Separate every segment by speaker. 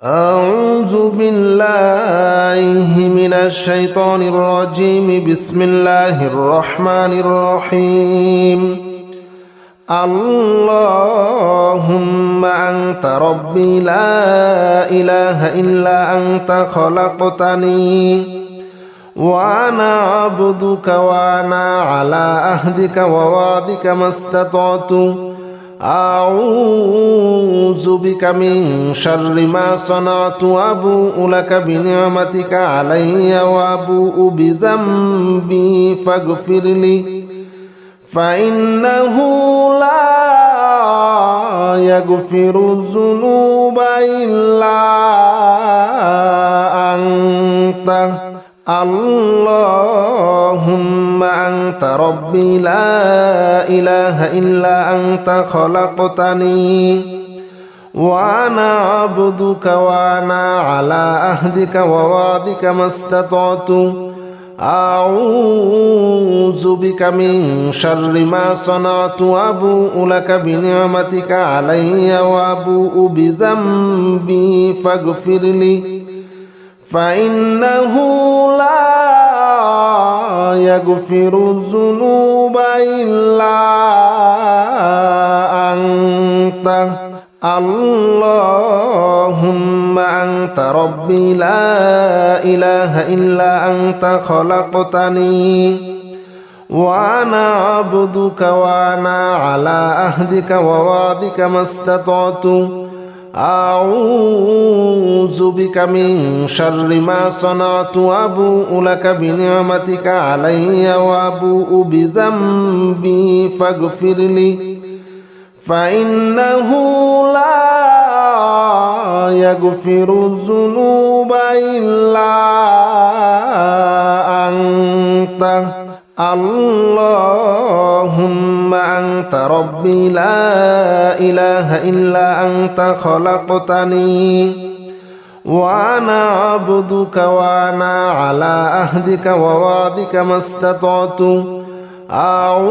Speaker 1: أعوذ بالله من الشيطان الرجيم. بسم الله الرحمن الرحيم. اللهم أنت ربي لا إله إلا أنت خلقتني وأنا عبدك وأنا على عهدك ووعدك ما استطعت أعوذ بك من شر ما صنعت أبوء لك بنعمتك علي وأبوء بذنبي فاغفر لي فإنه لا يغفر الذنوب إلا أنت. اللهم أنت ربي لا إله إلا أنت خلقتني وأنا عبدك وأنا على عهدك ووعدك ما استطعت أعوذ بك من شر ما صنعت أبوء لك بنعمتك علي وأبوء بذنبي فاغفر لي فإنه لا يغفر الذنوب إلا أنت. اللهم أنت ربي لا إله إلا أنت خلقتني وأنا عبدك وأنا على عهدك ووعدك ما استطعت أعوذ بك من شر ما صنعت أبوء لك بنعمتك علي وأبوء بذنبي فاغفر لي فإنه لا يغفر الذنوب إلا أنت. اللهم أنت ربي لا إله إلا أنت خلقتني وأنا عبدك وأنا على عهدك ووعدك ما استطعت أعوذ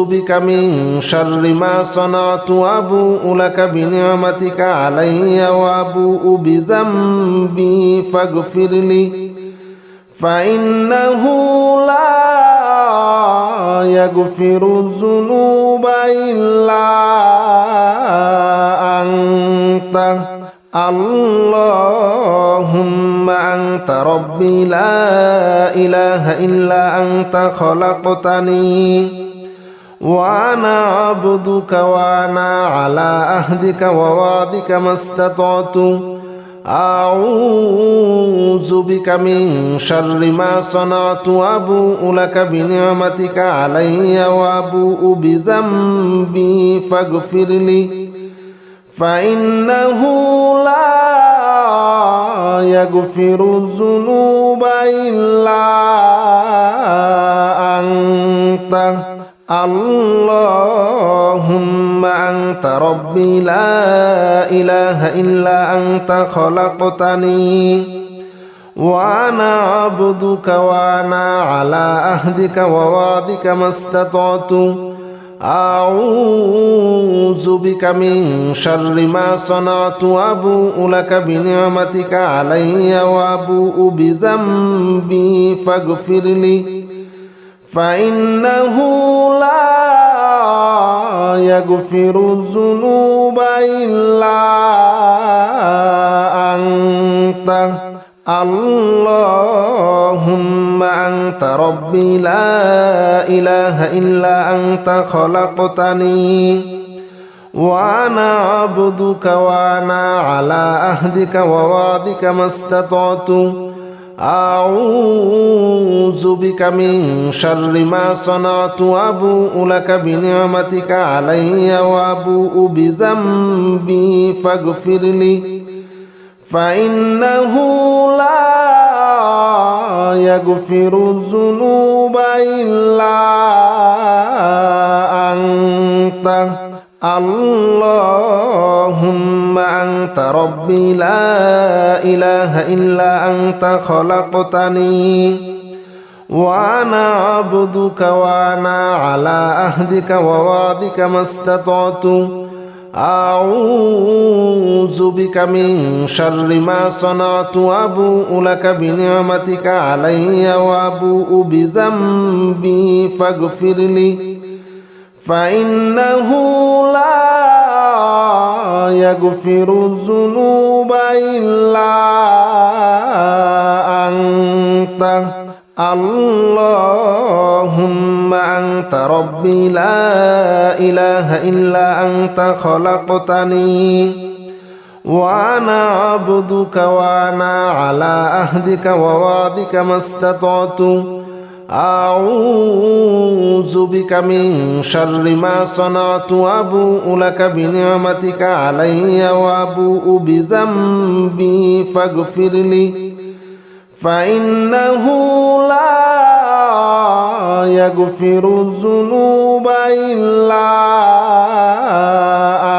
Speaker 1: بك من شر ما صنعت أبوء لك بنعمتك علي وأبوء بذنبي فاغفر لي فإنه لا يغفر الذنوب إلا أنت. اللهم أنت ربي لا إله إلا أنت خلقتني وأنا عبدك وأنا على عهدك ووعدك ما استطعت أعوذ بك من شر ما صنعت أبوء لك بنعمتك علي وأبوء بذنبي فاغفر لي فإنه لا يغفر الذنوب إلا أنت. اللهم أنت ربي لا إله إلا أنت خلقتني وأنا عبدك وأنا على عهدك ووعدك ما استطعت أعوذ بك من شر ما صنعت أبوء لك بنعمتك علي وأبوء بذنبي فاغفر لي فإنه لا يغفر الذنوب إلا أنت. اللهم أنت ربي لا إله إلا أنت خلقتني وأنا عبدك وأنا على عهدك ووعدك ما استطعت أعوذ بك من شر ما صنعت أبوء لك بنعمتك علي وأبوء بذنبي فاغفر لي فإنه لا يغفر الذنوب إلا أنت. اللهم أنت ربي لا إله إلا أنت خلقتني وأنا عبدك وأنا على عهدك ووعدك ما استطعت أعوذ بك من شر ما صنعت وأبوء لك بنعمتك علي وأبوء بذنبي فاغفر لي فإنه لا يغفر الذنوب إلا أنت اللهم أنت ربي لا إله إلا أنت خلقتني وأنا عبدك وأنا على عهدك ووعدك ما استطعت أعوذ بك من شر ما صنعت وأبوء لك بنعمتك علي وأبوء بذنبي فاغفر لي فإنه لا يغفر الذنوب إلا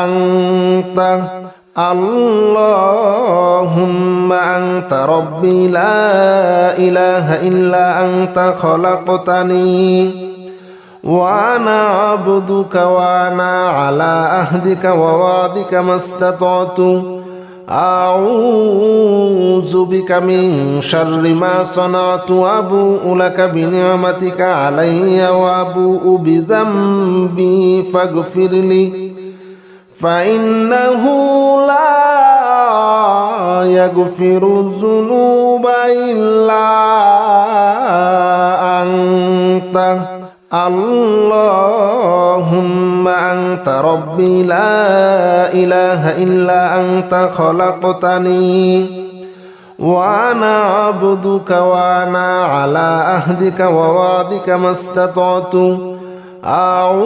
Speaker 1: أنت اللهم أنت ربي لا إله إلا أنت خلقتني وأنا عبدك وأنا على عهدك ووعدك ما استطعت أعوذ بك من شر ما صنعت وأبوء لك بنعمتك علي وأبوء بذنبي فاغفر لي فإنه لا يغفر الذنوب إلا أنت اللهم أنت ربي لا إله إلا أنت خلقتني وأنا عبدك وأنا على عهدك ووعدك ما استطعت أعوذ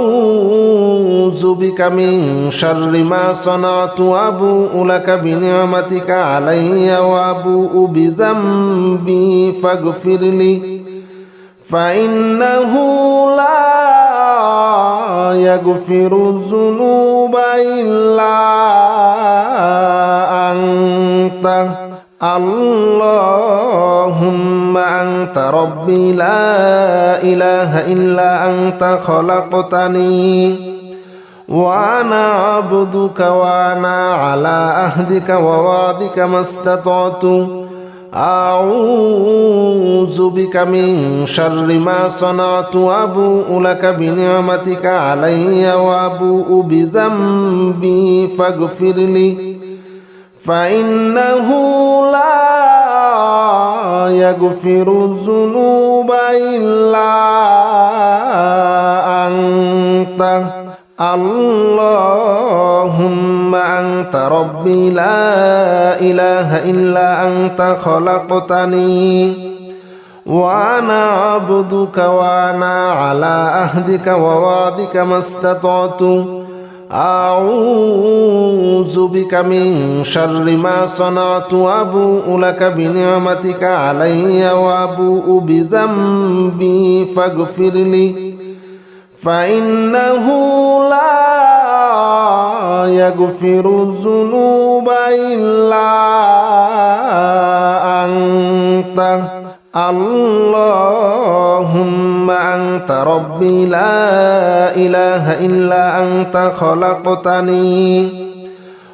Speaker 1: بك من شر ما صنعت وأبوء لك بنعمتك علي وأبوء بذنبي فاغفر لي فإنه لا يغفر الذنوب إلا أنت اللهم أنت ربي لا إله إلا أنت خلقتني وأنا عبدك وأنا على عهدك ووعدك ما استطعت أعوذ بك من شر ما صنعت وأبوء لك بنعمتك علي وأبوء بذنبي فاغفر لي فإنه لا يغفر الذنوب إلا أنت اللهم أنت ربي لا إله إلا أنت خلقتني وأنا عبدك وأنا على عهدك ووعدك ما استطعت أعوذ بك من شر ما صنعت وأبوء لك بنعمتك علي وأبوء بذنبي فاغفر لي فإنه لا يغفر الذنوب إلا أنت اللهم أنت ربي لا إله إلا أنت خلقتني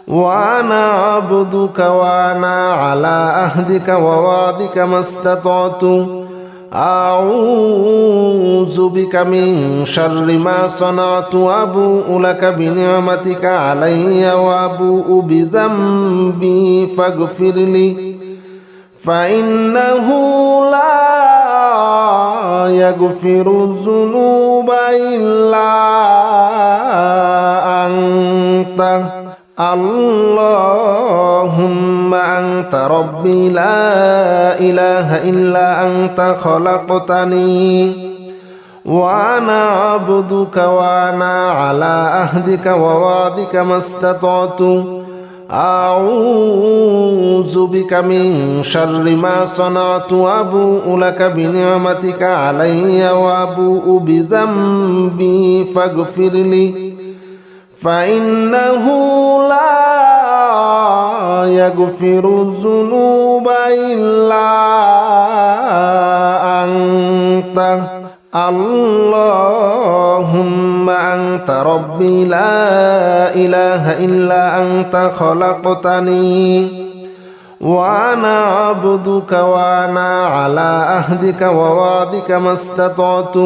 Speaker 1: وأنا عبدك وأنا على عهدك ووعدك ما استطعت أعوذ بك من شر ما صنعت وأبوء لك بنعمتك علي وأبوء بذنبي فاغفر لي فإنه لا يغفر الذنوب إلا أنت اللهم أنت ربي لا إله إلا أنت خلقتني وأنا عبدك وأنا على عهدك ووعدك ما استطعت أعوذ بك من شر ما صنعت وأبوء لك بنعمتك علي وأبوء بذنبي فاغفر لي فإنه لا يغفر الذنوب إلا أنت اللهم أنت ربي لا إله إلا أنت خلقتني وأنا عبدك وأنا على عهدك ووعدك ما استطعت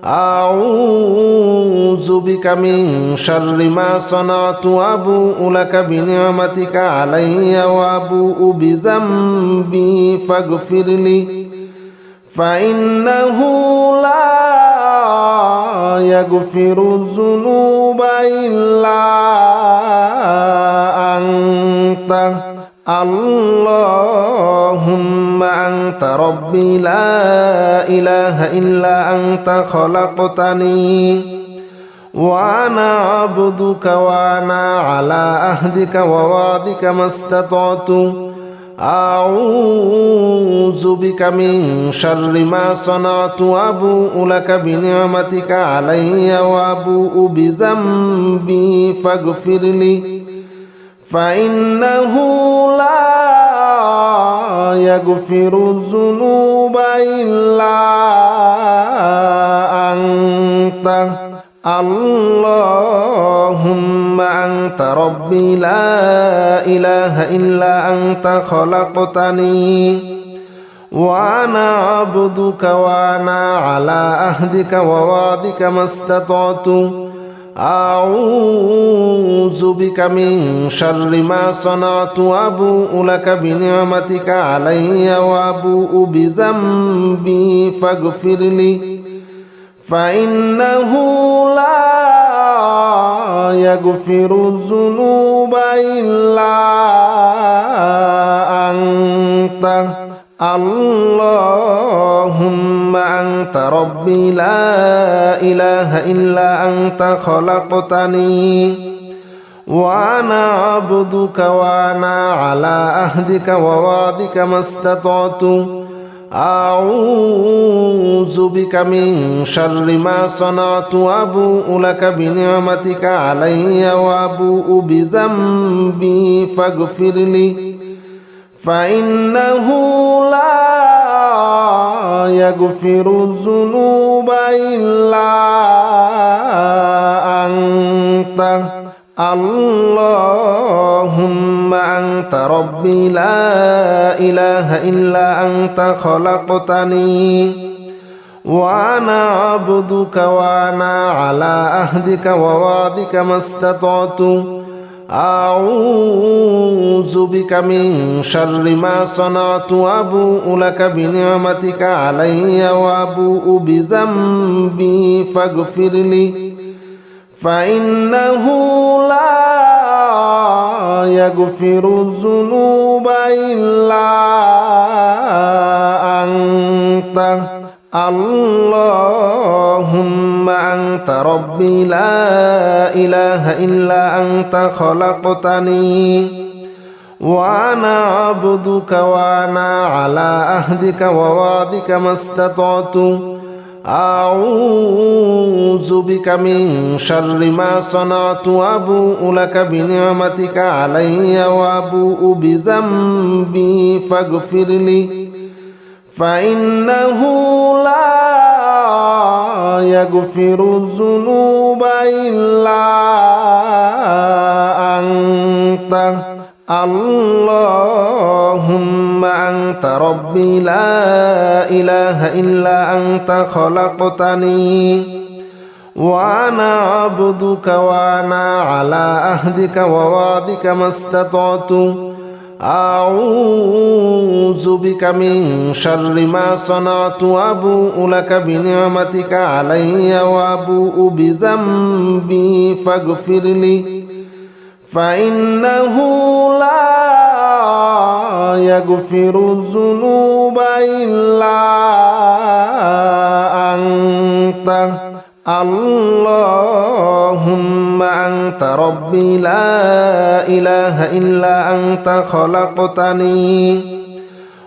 Speaker 1: أعوذ بك من شر ما صنعت وأبوء لك بنعمتك علي وأبوء بذنبي فاغفر لي فإنه لا يغفر الذنوب إلا أنت اللهم أنت ربي لا إله إلا أنت خلقتني وأنا عبدك وأنا على عهدك ووعدك ما استطعت أعوذ بك من شر ما صنعت وأبوء لك بنعمتك علي وأبوء بذنبي فاغفر لي فإنه لا يغفر الذنوب إلا أنت اللهم أنت ربي لا إله إلا أنت خلقتني وأنا عبدك وأنا على عهدك ووعدك ما استطعت أعوذ بك من شر ما صنعت وأبوء لك بنعمتك علي وأبوء بذنبي فاغفر لي فإنه لا يغفر الذنوب إلا أنت اللهم أنت ربي لا إله إلا أنت خلقتني وأنا عبدك وأنا على عهدك ووعدك ما استطعت أعوذ بك من شر ما صنعت وأبوء لك بنعمتك علي وأبوء بذنبي فاغفر لي فإنه لا يغفر الذنوب إلا أنت اللهم أنت ربي لا إله إلا أنت خلقتني وأنا عبدك وأنا على عهدك ووعدك ما استطعت أعوذ بك من شر ما صنعت وأبوء لك بنعمتك علي وأبوء بذنبي فاغفر لي فإنه لا يغفر الذنوب إلا أنت اللهم أنت ربي لا إله إلا أنت خلقتني وأنا عبدك وأنا على عهدك ووعدك ما استطعت أعوذ بك من شر ما صنعت وأبوء لك بنعمتك علي وأبوء بذنبي فاغفر لي فإنه لا يغفر الذنوب إلا أنت اللهم أنت ربي لا إله إلا أنت خلقتني وأنا عبدك وأنا على عهدك ووعدك ما استطعت أعوذ بك من شر ما صنعت وأبوء لك بنعمتك علي وأبوء بذنبي فاغفر لي فإنه لا يغفر الذنوب إلا أنت اللهم أنت ربي لا إله إلا أنت خلقتني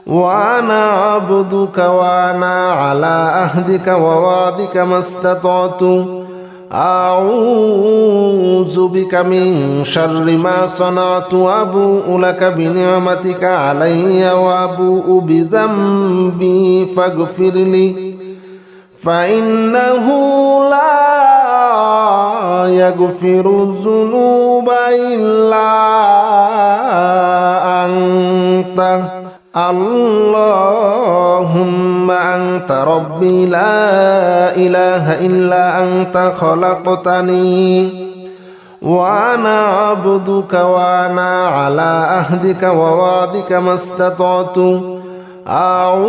Speaker 1: وأنا عبدك وأنا على عهدك ووعدك ما استطعت أعوذ بك من شر ما صنعت وأبوء لك بنعمتك علي وأبوء بذنبي فاغفر لي فإنه لا يغفر الذنوب إلا أنت اللهم أنت ربي لا إله إلا أنت خلقتني وأنا عبدك وأنا على عهدك ووعدك ما استطعت أعوذ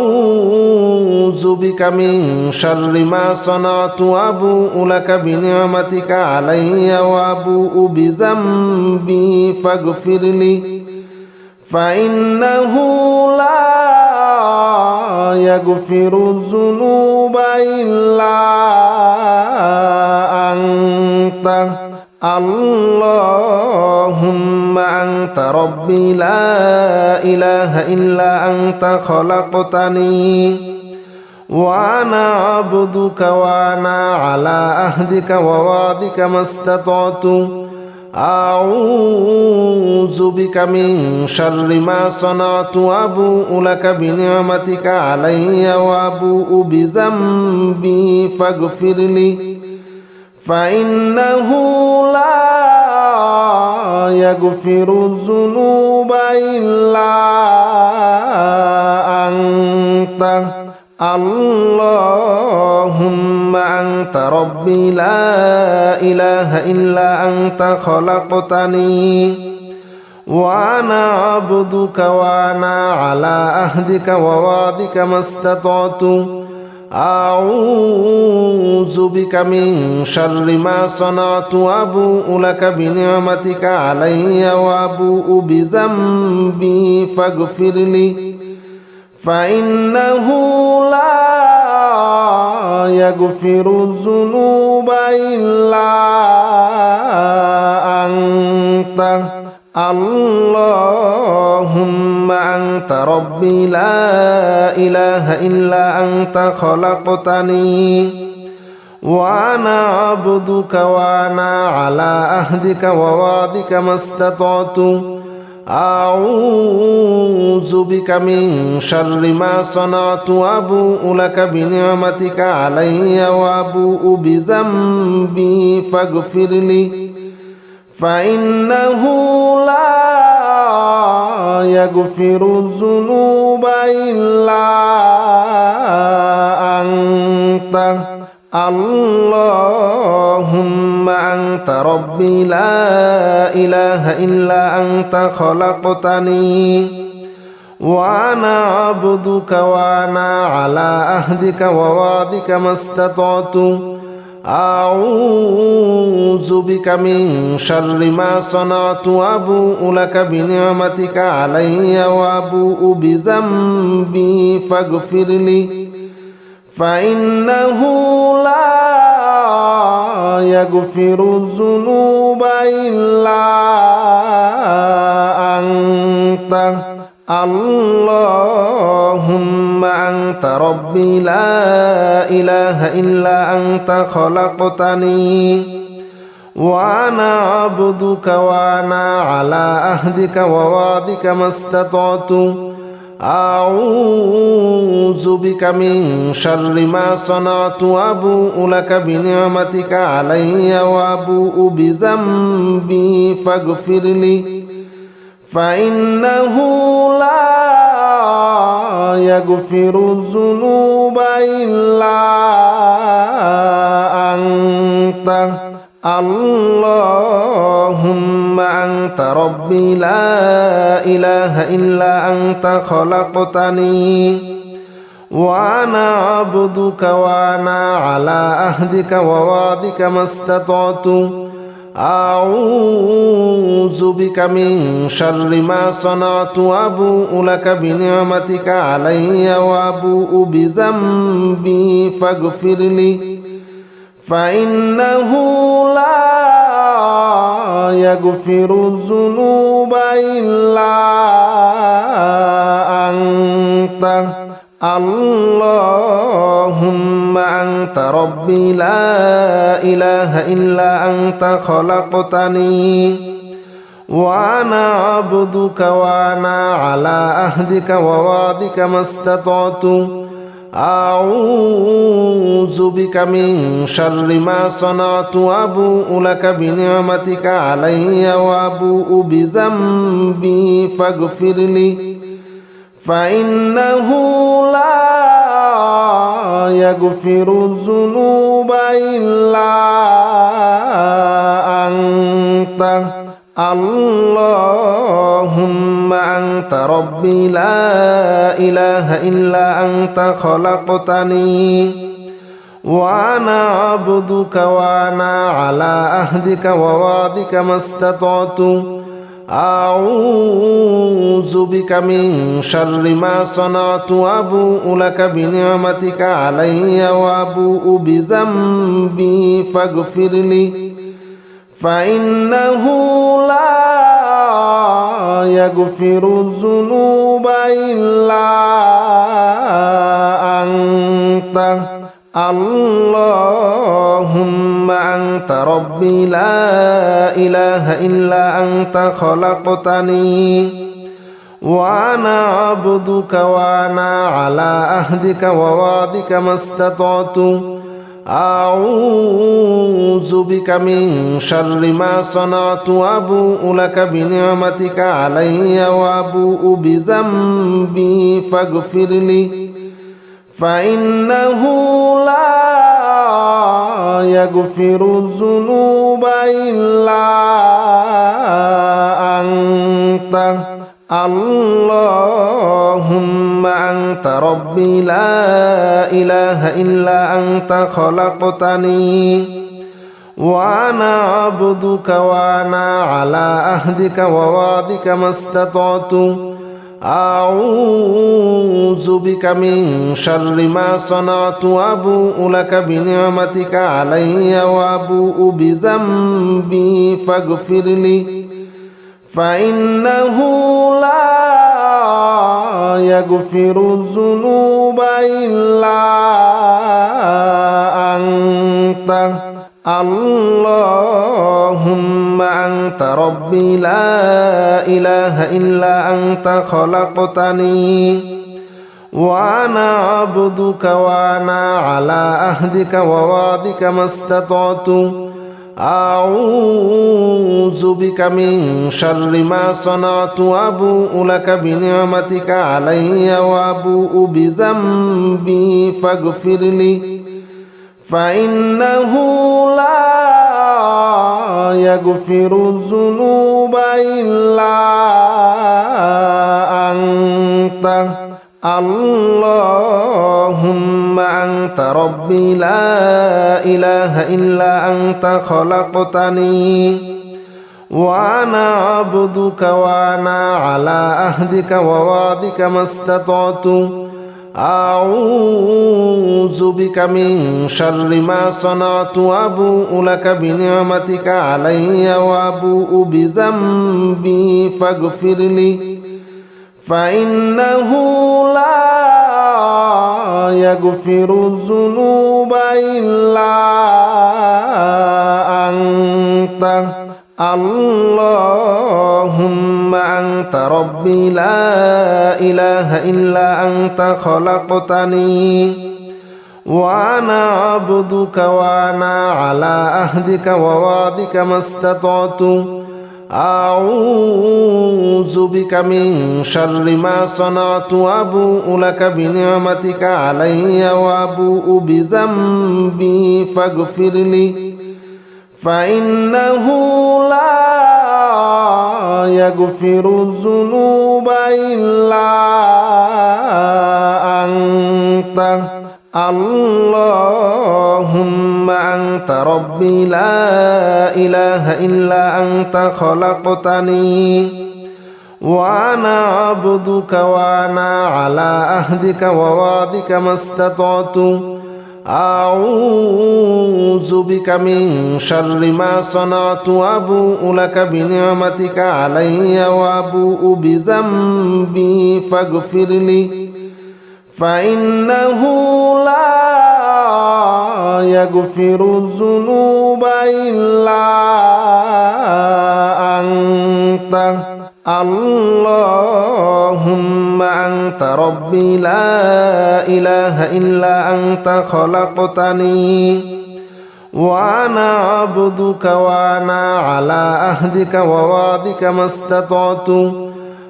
Speaker 1: بك من شر ما صنعت وأبوء لك بنعمتك علي وأبوء بذنبي فاغفر لي فإنه لا يغفر الذنوب إلا أنت اللهم أنت ربي لا إله إلا أنت خلقتني وأنا عبدك وأنا على عهدك ووعدك ما استطعت أعوذ بك من شر ما صنعت وأبوء لك بنعمتك علي وأبوء بذنبي فاغفر لي فإنه لا يغفر الذنوب إلا أنت اللهم أنت ربي لا إله إلا أنت خلقتني وأنا عبدك وأنا على عهدك ووعدك ما استطعت أعوذ بك من شر ما صنعت وأبوء لك بنعمتك علي وأبوء بذنبي فاغفر لي فإنه لا يغفر الذنوب إلا أنت اللهم أنت ربي لا إله إلا أنت خلقتني وأنا عبدك وأنا على عهدك ووعدك ما استطعت أعوذ بك من شر ما صنعت وأبوء لك بنعمتك علي وأبوء بذنبي فاغفر لي فإنه لا يغفر الذنوب إلا أنت اللهم أنت ربي لا إله إلا أنت خلقتني وأنا عبدك وأنا على عهدك ووعدك ما استطعت أعوذ بك من شر ما صنعت وأبوء لك بنعمتك علي وأبوء بذنبي فاغفر لي فإنه لا يغفر الذنوب إلا أنت اللهم أنت ربي لا إله إلا أنت خلقتني وأنا عبدك وأنا على عهدك ووعدك ما استطعت أعوذ بك من شر ما صنعت وأبوء لك بنعمتك علي وأبوء بذنبي فاغفر لي فإنه لا يغفر الذنوب إلا أنت اللهم أنت ربي لا إله إلا أنت خلقتني وأنا عبدك وأنا على عهدك ووعدك ما استطعت أعوذ بك من شر ما صنعت وأبوء لك بنعمتك علي وأبوء بذنبي فاغفر لي فإنه لا يغفر الذنوب إلا أنت اللهم أنت ربي لا إله إلا أنت خلقتني وأنا عبدك وأنا على عهدك ووعدك ما استطعت أعوذ بك من شر ما صنعت وأبوء لك بنعمتك علي وأبوء بذنبي فاغفر لي فإنه لا يغفر الذنوب إلا أنت اللهم أنت ربي لا إله إلا أنت خلقتني وأنا عبدك وأنا على عهدك ووعدك ما استطعت أعوذ بك من شر ما صنعت وأبوء لك بنعمتك علي وأبوء بذنبي فاغفر لي فإنه لا يغفر الذنوب إلا أنت اللهم أنت ربي لا إله إلا أنت خلقتني وأنا عبدك وأنا على عهدك ووعدك ما استطعت أعوذ بك من شر ما صنعت وأبوء لك بنعمتك علي وأبوء بذنبي فاغفر لي فإنه لا يغفر الذنوب إلا أنت اللهم أنت ربي لا إله إلا أنت خلقتني وأنا عبدك وأنا على عهدك ووعدك ما استطعت أعوذ بك من شر ما صنعت وأبوء لك بنعمتك علي وأبوء بذنبي فاغفر لي فإنه لا يغفر الذنوب إلا أنت اللهم أنت ربي لا إله إلا أنت خلقتني وأنا عبدك وأنا على عهدك ووعدك ما استطعت أعوذ بك من شر ما صنعت وأبوء لك بنعمتك علي وأبوء بذنبي فاغفر لي فإنه لا يغفر الذنوب إلا أنت اللهم أنت ربي لا إله إلا أنت خلقتني وأنا عبدك وأنا على عهدك ووعدك ما استطعت أعوذ بك من شر ما صنعت وأبوء لك بنعمتك علي وأبوء بذنبي فاغفر لي فإنه لا يغفر الذنوب إلا أنت اللهم أنت ربي لا إله إلا أنت خلقتني وأنا عبدك وأنا على عهدك ووعدك ما استطعت أعوذ بك من شر ما صنعت وأبوء لك بنعمتك علي وأبوء بذنبي فاغفر لي فإنه لا يغفر الذنوب إلا أنت اللهم أنت ربي لا إله إلا أنت خلقتني وأنا عبدك وأنا على عهدك ووعدك ما استطعت أعوذ بك من شر ما صنعت وأبوء لك بنعمتك علي وأبوء بذنبي فاغفر لي فإنه لا يغفر الذنوب إلا أنت اللهم اللهم أنت ربي لا إله إلا أنت خلقتني وأنا عبدك وأنا على عهدك ووعدك ما استطعت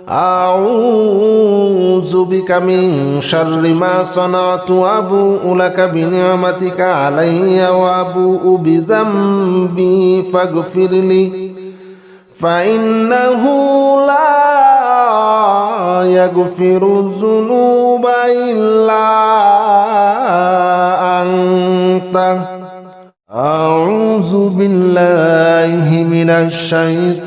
Speaker 1: أعوذ بك من شر ما صنعت أبوء لك بنعمتك علي وأبوء بذنبي فاغفر لي فإنه لا يغفر الذنوب إلا أنت أعوذ بالله من الشيطان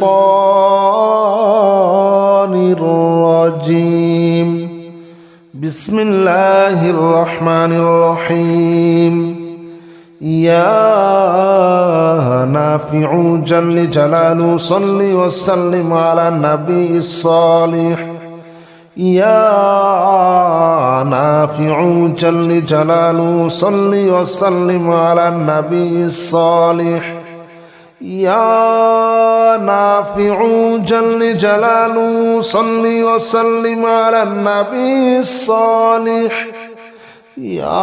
Speaker 1: الرجيم بسم الله الرحمن الرحيم يا نافع جل جلاله صل وسلم على النبي الصالح يا نافع جل جلاله صل وسلم على النبي الصالح يا نافع جل جلاله صل وسلم على النبي الصالح يا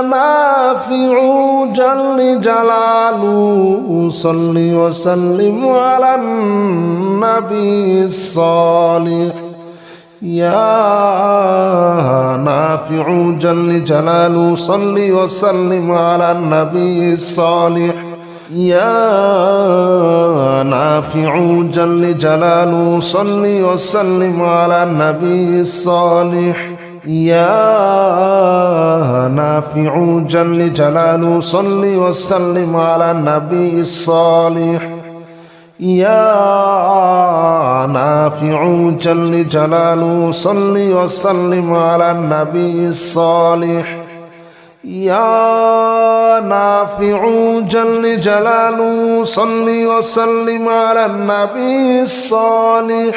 Speaker 1: نافع جل جلاله صل وسلم على النبي الصالح يا نافع جل جلاله صل وسلم على النبي الصالح يا نافع جل جلاله صل وسلم على النبي الصالح يا نافع جل جلاله صل وسلم على النبي الصالح يا نافع جل جلاله صل وسلم على النبي الصالح يا نافع جل جلاله صل وسلم على النبي الصالح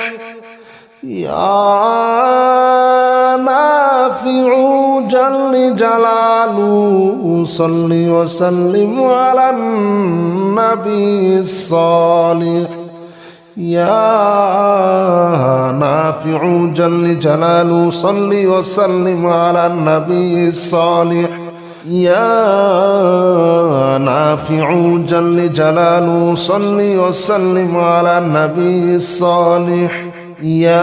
Speaker 1: يا نافع جل جلاله صل وسلم على النبي الصالح يا نافع جل جلاله صل وسلم على النبي الصالح يا نافع جل جلاله صل وسلم على النبي الصالح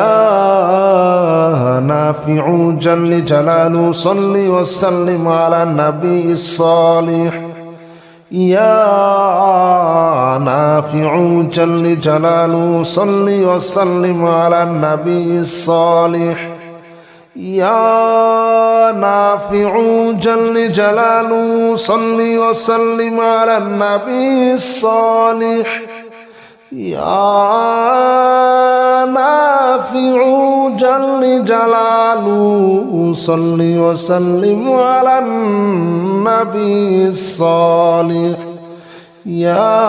Speaker 1: يا نافع جل جلاله صل وسلم على النبي الصالح يا نافع جل جلاله صل وسلم على النبي الصالح يا نافع جل جلاله صل وسلم على النبي الصالح يا نافع جل جلاله صل وسلم على النبي الصالح يا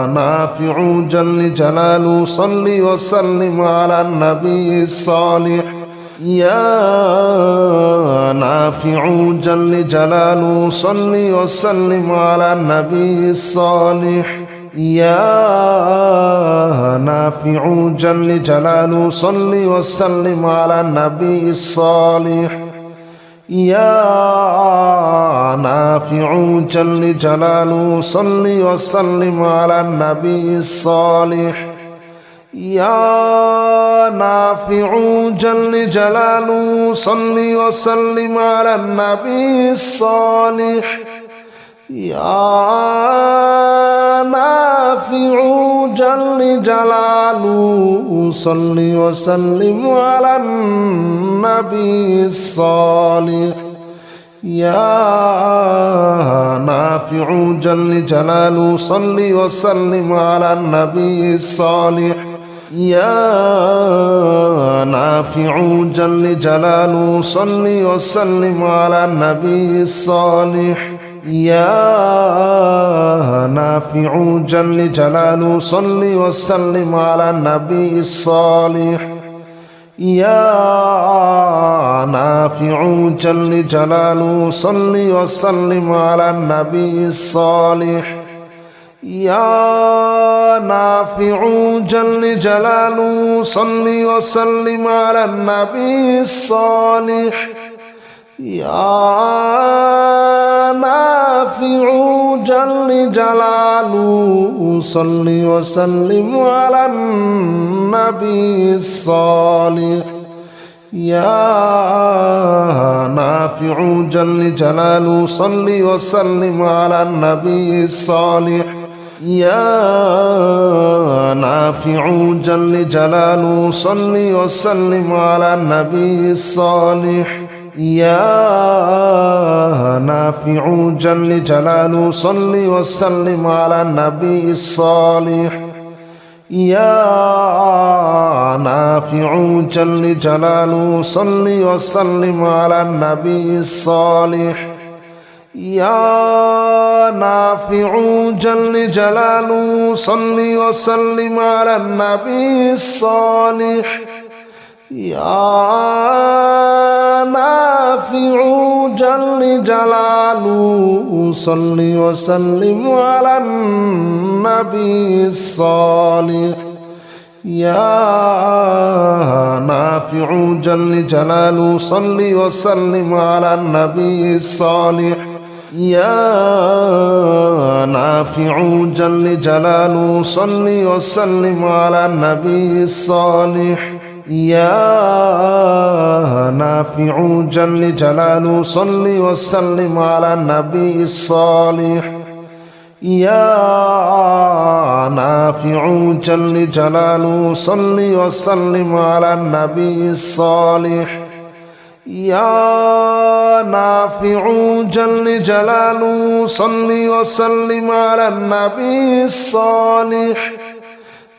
Speaker 1: نافع جل جلاله صل وسلم على النبي الصالح يا نافع جل جلاله صل وسلم على النبي الصالح يا نافع جل جلاله صل وسلم على النبي الصالح يا نافع جل جلاله صل وسلم على النبي الصالح يا نافع جل جلاله صل وسلم على النبي الصالح يا نافع جل جلاله صل وسلم على النبي الصالح يا نافع جل جلاله صل وسلم على النبي الصالح يا نافع جل جلاله صل وسلم على النبي الصالح يا نافع جل جلاله صل وسلم على النبي الصالح يا نافع جل جلاله صل وسلم على النبي الصالح يا نافع جل جلاله صل وسلم على النبي الصالح يا نافع جل جلاله صل وسلم على النبي الصالح يا نافع جل جلاله صل وسلم على النبي الصالح يا نافع جل جلاله صل وسلم على النبي الصالح يا نافع جل جلاله صل وسلم على النبي الصالح يا نافع جل جلاله صل وسلم على النبي الصالح يا نافع جل جلاله صل وسلم على النبي الصالح يا نافع جل جلاله صل وسلم على النبي الصالح يا نافع جل جلاله صل وسلم على النبي الصالح يا نافع جل جلاله صل وسلم على النبي الصالح يا نافع جل جلاله صل وسلم على النبي الصالح يا نافع جل جلاله صل وسلم على النبي الصالح يا نافع جل جلاله صل وسلم على النبي الصالح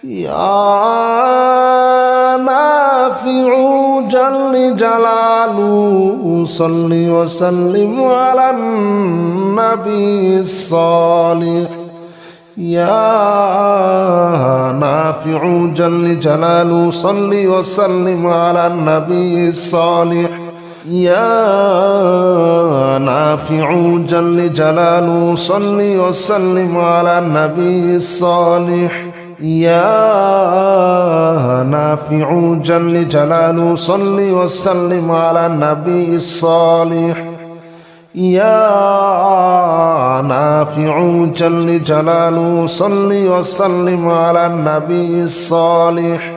Speaker 1: يا نافع جل جلاله صل وسلم على النبي الصالح يا نافع جل جلاله صل وسلم على النبي الصالح يا نافع جل جلاله صل وسلم على النبي الصالح يا نافع جل جلاله صل وسلم على النبي الصالح يا نافع جل جلاله صل وسلم على النبي الصالح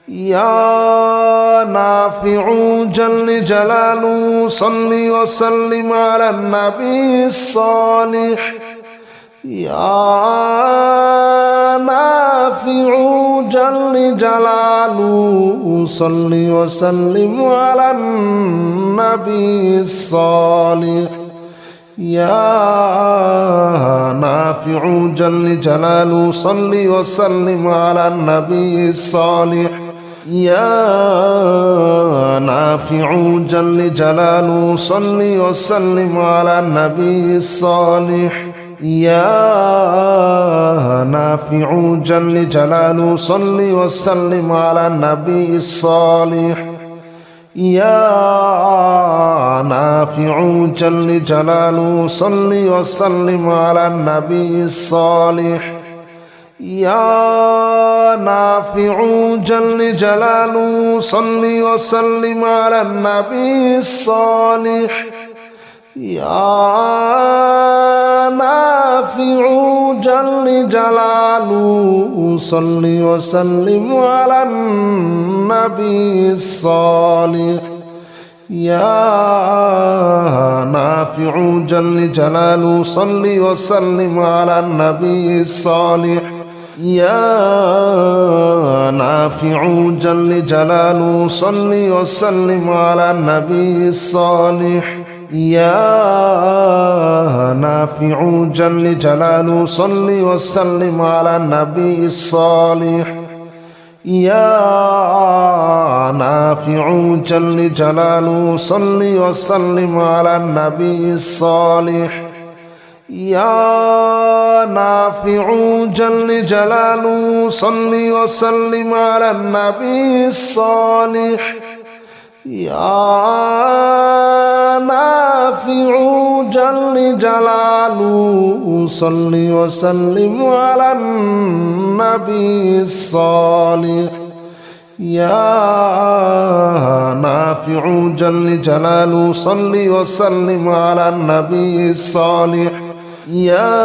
Speaker 1: يا نافع جل جلاله صل وسلم على النبي الصالح يا نافع جل جلاله صل وسلم على النبي الصالح يا نافع جل جلاله صل وسلم على النبي الصالح يا نافع جل جلاله صل وسلم على النبي الصالح يا نافع جل جلاله صل وسلم على النبي الصالح يا نافع جل جلاله صل وسلم على النبي الصالح يا نافع جل جلاله صل وسلم على النبي الصالح يا نافع جل جلاله صل وسلم على النبي الصالح يا نافع جل جلاله صل وسلم على النبي الصالح يا نافع جل جلاله صل وسلم على النبي الصالح يا نافع جل جلاله صل وسلم على النبي الصالح يا نافع جل جلاله صل وسلم على النبي الصالح يا نافع جل جلاله صل وسلم على النبي الصالح يا نافع جل جلاله صل وسلم على النبي الصالح يا نافع جل جلاله صل وسلم على النبي الصالح يا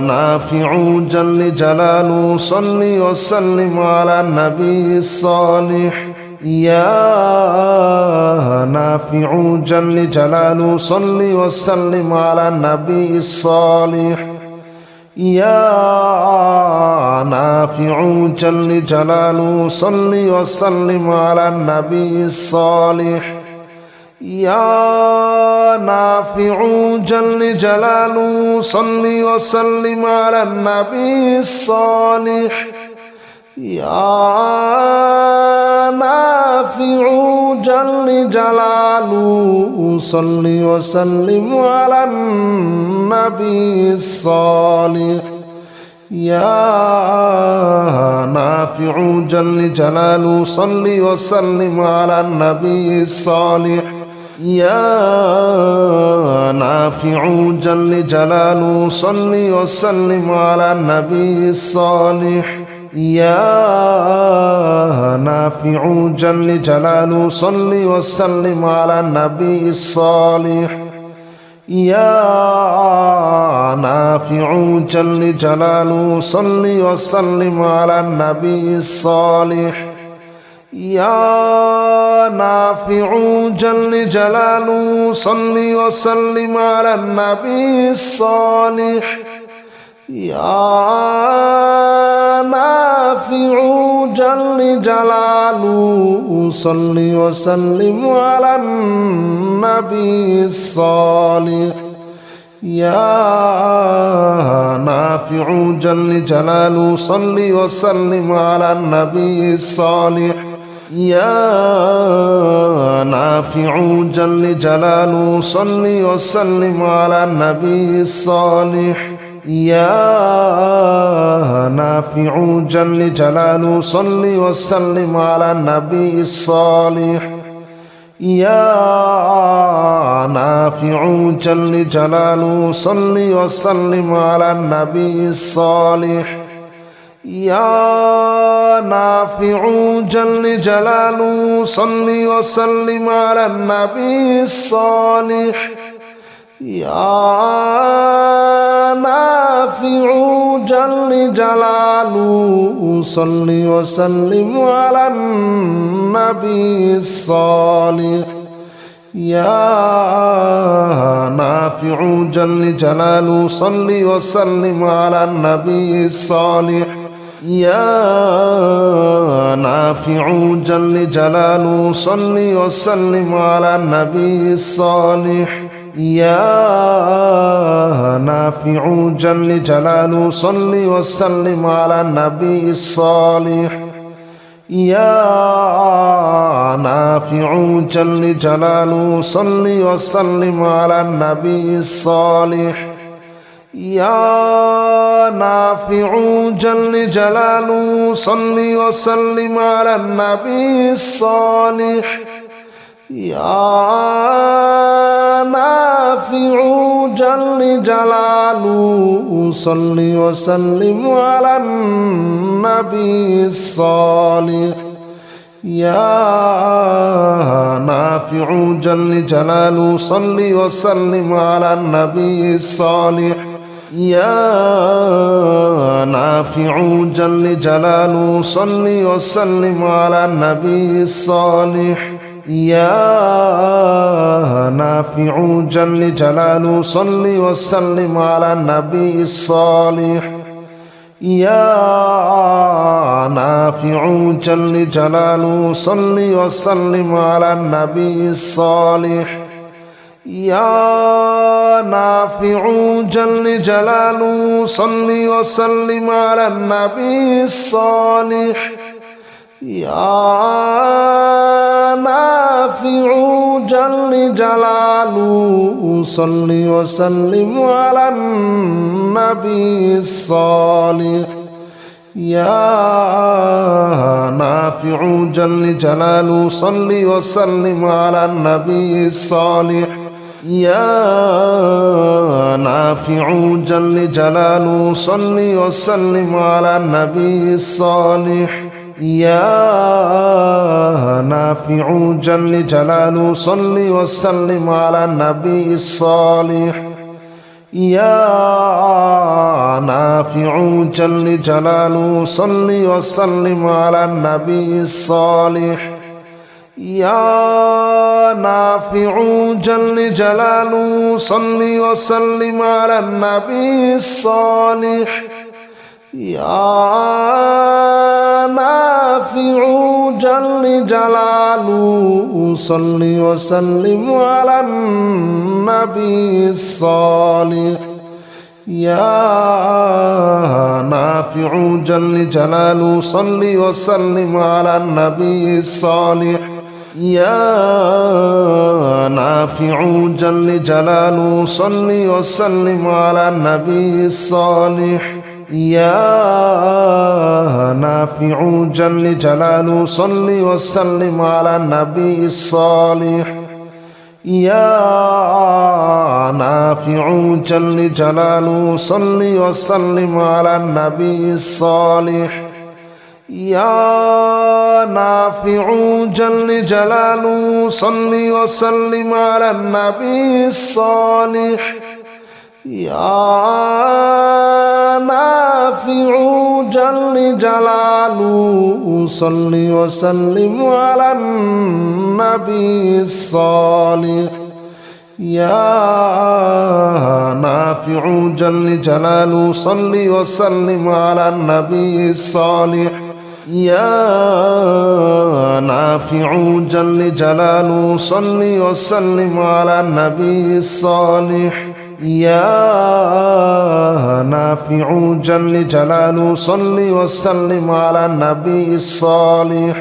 Speaker 1: نافع جل جلاله صل وسلم على النبي الصالح يا نافع جل جلاله صل وسلم على النبي الصالح يا نافع جل جلاله صل وسلم على النبي الصالح يا نافع جل جلاله صل وسلم على النبي الصالح يا نافع جل جلاله صل وسلم على النبي الصالح يا نافع جل جلاله صل وسلم على النبي الصالح يا نافع جل جلاله صل وسلم على النبي الصالح يا نافع جل جلاله صل وسلم على النبي الصالح يا نافع جل جلاله صل وسلم على النبي الصالح يا نافع جل جلاله صل وسلم على النبي الصالح يا نافع جل جلاله صل وسلم على النبي الصالح يا نافع جل جلاله صل وسلم على النبي الصالح يا نافع جل جلاله صل وسلم على النبي الصالح يا نافع جل جلاله صل وسلم على النبي الصالح يا نافع جل جلاله صل وسلم على النبي الصالح يا نافع جل جلاله صل وسلم على النبي الصالح يا نافع جل جلاله صل وسلم على النبي الصالح يا نافع جل جلاله صل وسلم على النبي الصالح يا نافع جل جلاله صل وسلم على النبي الصالح يا نافع جل جلاله صل وسلم على النبي الصالح يا نافع جل جلاله صل وسلم على النبي الصالح يا نافع جل جلاله صل وسلم على النبي الصالح يا نافع جل جلاله صل وسلم على النبي الصالح يا نافع جل جلاله صل وسلم على النبي الصالح يا نافع جل جلاله صل وسلم على النبي الصالح يا نافع جل جلاله صل وسلم على النبي الصالح يا نافع جل جلاله صل وسلم على النبي الصالح يا نافع جل جلاله صل وسلم على النبي الصالح يا نافع جل جلاله صل وسلم على النبي الصالح يا نافع جل جلاله صل وسلم على النبي الصالح يا نافع جل جلاله صل وسلم على النبي الصالح يا نافع جل جلاله صل وسلم على النبي الصالح يا نافع جل جلاله صل وسلم على النبي الصالح يا نافع جل جلاله صل وسلم على النبي الصالح يا نافع جل جلاله صل وسلم على النبي الصالح يا نافع جل جلاله صل وسلم على النبي الصالح يا نافع جل جلاله صل وسلم على النبي الصالح يا نافع جل جلاله صل وسلم على النبي الصالح يا نافع جل جلاله صل وسلم على النبي الصالح يا نافع جل جلاله صل وسلم على النبي الصالح يا نافع جل جلاله صل وسلم على النبي الصالح يا نافع جل جلاله صل وسلم على النبي الصالح يا نافع جل جلاله صل وسلم على النبي الصالح يا نافع جل جلاله صل وسلم على النبي الصالح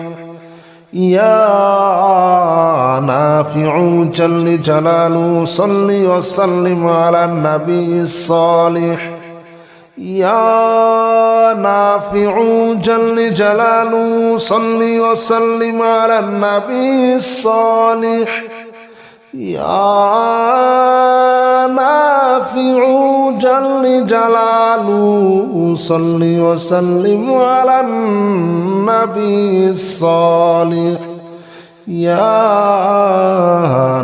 Speaker 1: يا نافع جل جلاله صل وسلم على النبي الصالح يا نافع جل جلاله صل وسلم على النبي الصالح يا نافع جل جلاله صل وسلم على النبي الصالح يا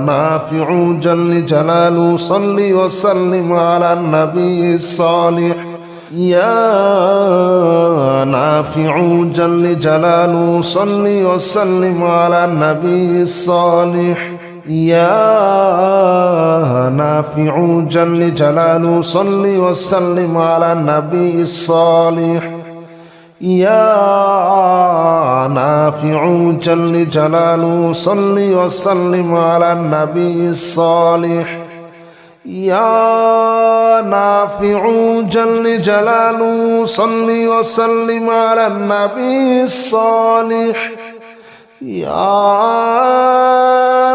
Speaker 1: نافع جل جلاله صل وسلم على النبي الصالح يا نافع جل جلاله صل وسلم على النبي الصالح يا نافع جل جلاله صل وسلم على النبي الصالح يا نافع جل جلاله صل وسلم على النبي الصالح يا نافع جل جلاله صل وسلم على النبي الصالح يا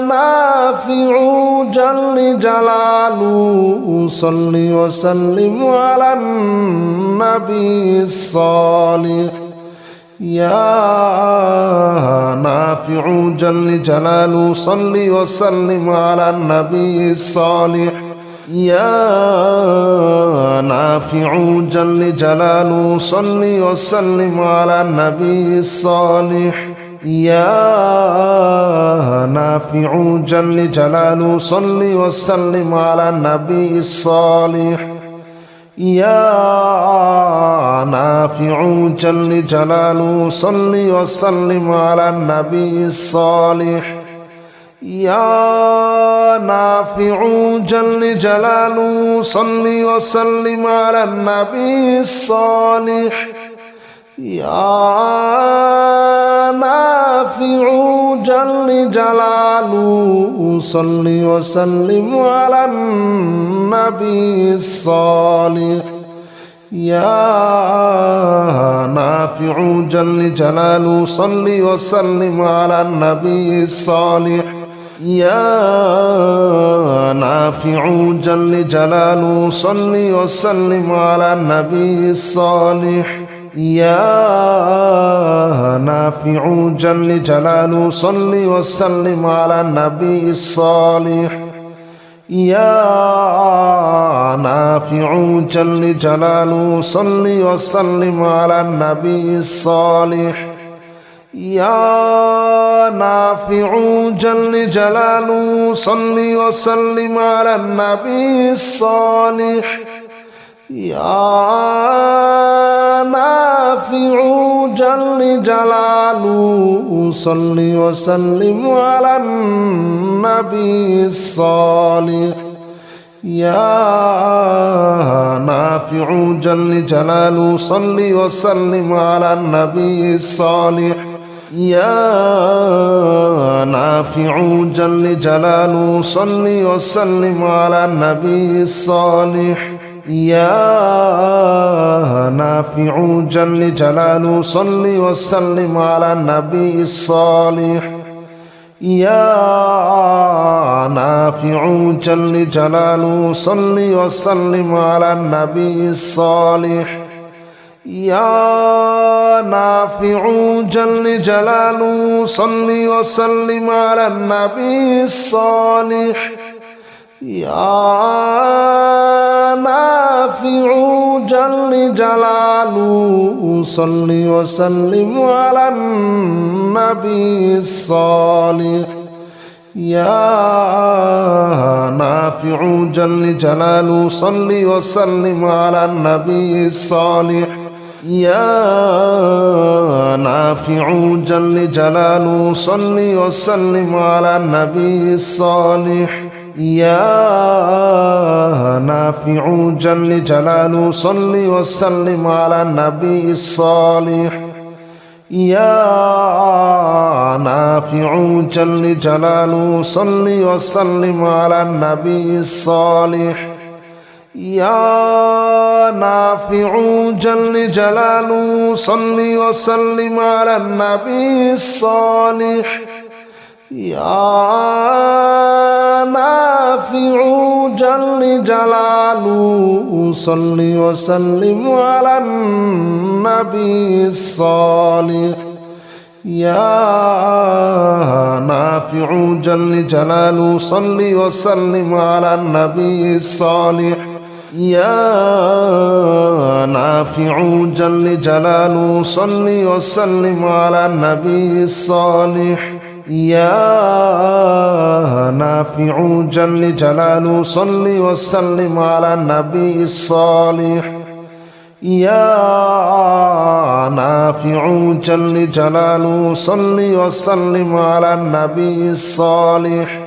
Speaker 1: نافع جل جلاله صل وسلم على النبي الصالح يا نافع جل جلاله صل وسلم على النبي الصالح يا نافع جل جلاله صل وسلم على النبي الصالح يا نافع جل جلاله صل وسلم على النبي الصالح يا نافع جل جلاله صل وسلم على النبي الصالح يا نافع جل جلاله صل وسلم على النبي الصالح يا نافع جل جلاله صل وسلم على النبي الصالح يا نافع جل جلاله صل وسلم على النبي الصالح يا نافع جل جلاله صل وسلم على النبي الصالح يا نافع جل جلاله صل وسلم على النبي الصالح يا نافع جل جلاله صل وسلم على النبي الصالح يا نافع جل جلاله صل وسلم على النبي الصالح يا نافع جل جلاله صل وسلم على النبي الصالح يا نافع جل جلاله صل وسلم على النبي الصالح يا نافع جل جلاله صل وسلم على النبي الصالح يا نافع جل جلاله صل وسلم على النبي الصالح يا نافع جل جلاله صل وسلم على النبي الصالح يا نافع جل جلاله صل وسلم على النبي الصالح يا نافع جل جلاله صل وسلم على النبي الصالح يا نافع جل جلاله صل وسلم على النبي الصالح يا نافع جل جلاله صل وسلم على النبي الصالح يا نافع جل جلاله صل وسلم على النبي الصالح يا نافع جل جلاله صل وسلم على النبي الصالح يا نافع جل جلاله صل وسلم على النبي الصالح يا نافع جل جلاله صل وسلم على النبي الصالح يا نافع جل جلاله صل وسلم على النبي الصالح يا نافع جل جلاله صل وسلم على النبي الصالح يا نافع جل جلاله صل وسلم على النبي الصالح يا نافع جل جلاله صل وسلم على النبي الصالح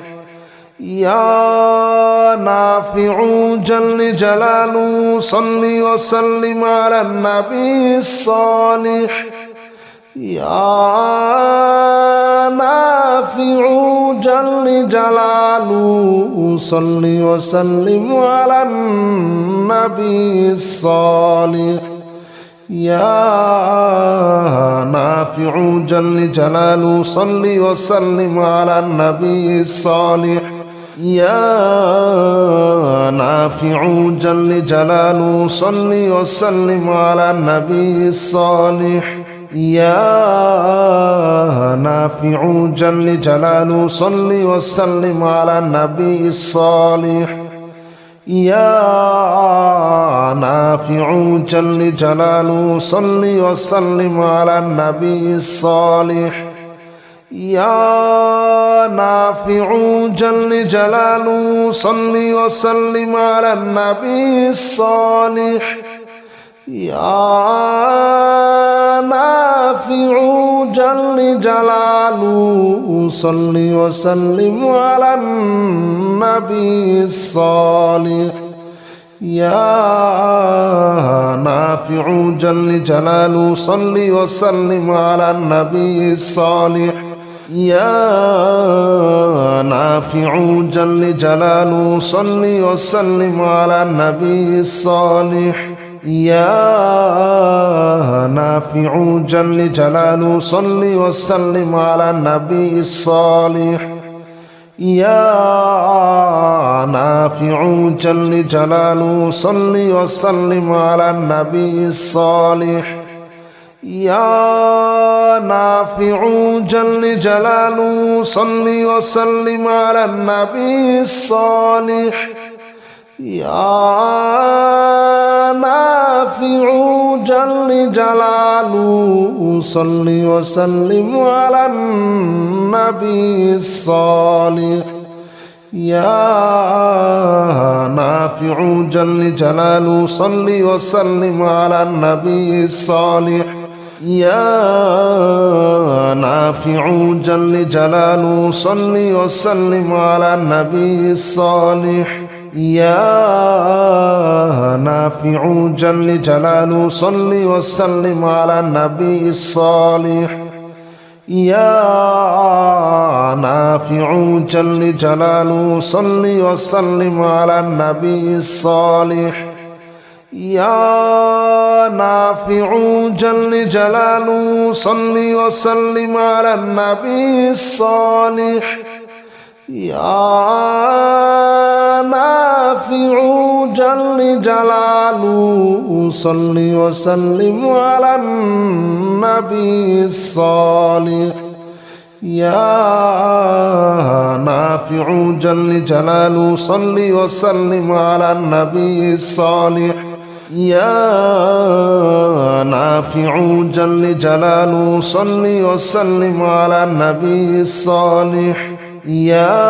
Speaker 1: يا نافع جل جلاله صل وسلم على النبي الصالح يا نافع جل جلاله صل وسلم على النبي الصالح يا نافع جل جلاله صل وسلم على النبي الصالح يا نافع جل جلاله صل وسلم على النبي الصالح يا نافع جل جلاله صل وسلم على النبي الصالح يا نافع جل جلاله صل وسلم على النبي الصالح يا نافع جل جلاله صل وسلم على النبي الصالح يا نافع جل جلاله صل وسلم على النبي الصالح يا نافع جل جلاله صل وسلم على النبي الصالح يا نافع جل جلاله صل وسلم على النبي الصالح يا نافع جل جلاله صل وسلم على النبي الصالح يا نافع جل جلاله صل وسلم على النبي الصالح يا نافع جل جلاله صل وسلم على النبي الصالح يا نافع جل جلاله صل وسلم على النبي الصالح يا نافع جل جلاله صل وسلم على النبي الصالح يا نافع جل جلاله صل وسلم على النبي الصالح يا نافع جل جلاله صل وسلم على النبي الصالح يا نافع جل جلاله صل وسلم على النبي الصالح يا نافع جل جلاله صل وسلم على النبي الصالح يا نافع جل جلاله صل وسلم على النبي الصالح يا نافع جل جلاله صل وسلم على النبي الصالح يا نافع جل جلاله صل وسلم على النبي الصالح يا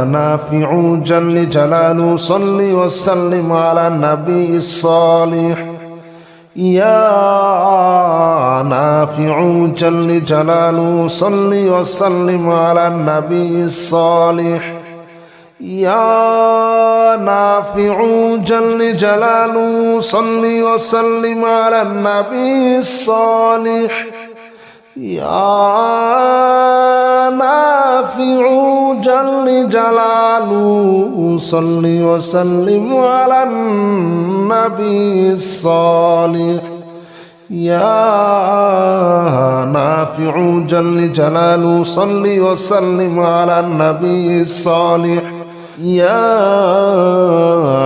Speaker 1: نافع جل جلاله صل وسلم على النبي الصالح يا نافع جل جلاله صل وسلم على النبي الصالح يا نافع جل جلاله صل وسلم على النبي الصالح يا نافع جل جلاله صل وسلم على النبي الصالح يا نافع جل جلاله صل وسلم على النبي الصالح يا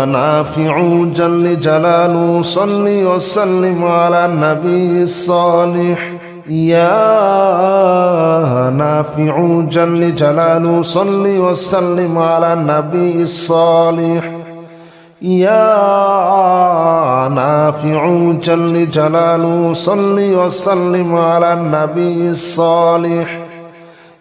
Speaker 1: نافع جل جلاله صل وسلم على النبي الصالح يا نافع جل جلاله صل وسلم على النبي الصالح يا نافع جل جلاله صل وسلم على النبي الصالح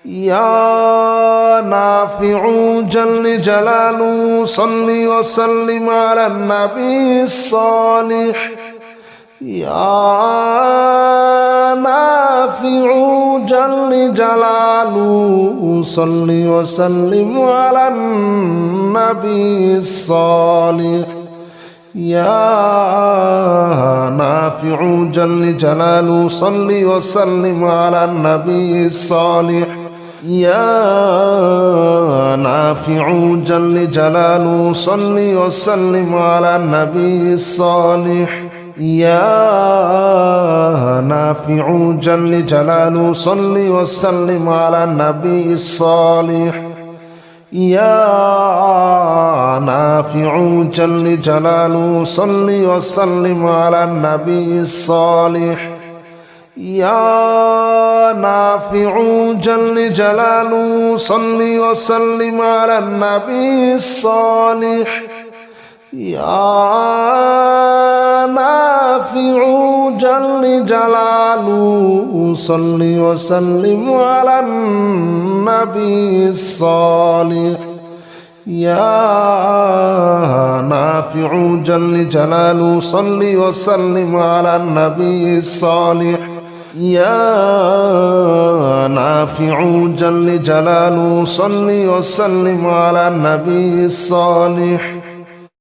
Speaker 1: يا نافع جل جلاله صل وسلم على النبي الصالح يا نافع جل جلاله صل وسلم على النبي الصالح يا نافع جل جلاله صل وسلم على النبي الصالح يا نافع جل جلاله صل وسلم على النبي الصالح يا نافع جل جلاله صل وسلم على النبي الصالح يا نافع جل جلاله صل وسلم على النبي الصالح يا نافع جل جلاله صل وسلم على النبي الصالح يا نافع جل جلاله صل وسلم على النبي الصالح يا نافع جل جلاله صل وسلم على النبي الصالح يا نافع جل جلاله صل وسلم على النبي الصالح